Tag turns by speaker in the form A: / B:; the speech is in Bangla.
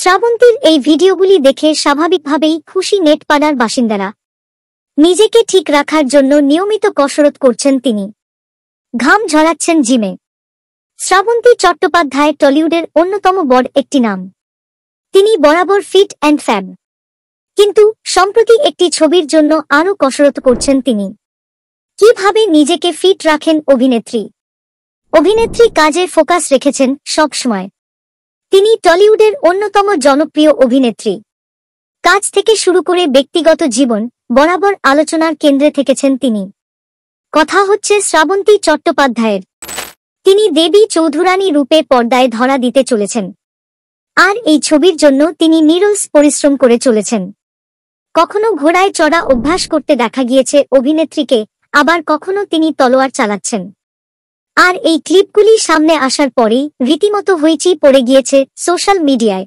A: শ্রাবন্তীর এই ভিডিওগুলি দেখে স্বাভাবিকভাবেই খুশি নেটপাড়ার বাসিন্দারা। নিজেকে ঠিক রাখার জন্য নিয়মিত কসরত করছেন তিনি, ঘাম ঝরাচ্ছেন জিমে। শ্রাবন্তী চট্টোপাধ্যায় টলিউডের অন্যতম বড় একটি নাম। তিনি বরাবর ফিট অ্যান্ড ফ্যাব, কিন্তু সম্প্রতি একটি ছবির জন্য আরও কসরত করছেন তিনি। কিভাবে নিজেকে ফিট রাখেন অভিনেত্রী কাজে ফোকাস রেখেছেন সবসময়। তিনি টলিউডের অন্যতম জনপ্রিয় অভিনেত্রী। কাজ থেকে শুরু করে ব্যক্তিগত জীবন বরাবর আলোচনার কেন্দ্রে থেকেছেন তিনি। কথা হচ্ছে শ্রাবন্তী চট্টোপাধ্যায়ের। তিনি দেবী চৌধুরানী রূপে পর্দায় ধরা দিতে চলেছেন, আর এই ছবির জন্য তিনি নিরলস পরিশ্রম করে চলেছেন। কখনো ঘোড়ায় চড়া অভ্যাস করতে দেখা গিয়েছে অভিনেত্রীকে, আবার কখনো তিনি তলোয়ার চালাচ্ছেন। আর এই ক্লিপগুলি সামনে আসার পরেই রীতিমতো হইচই পড়ে গিয়েছে সোশ্যাল মিডিয়ায়।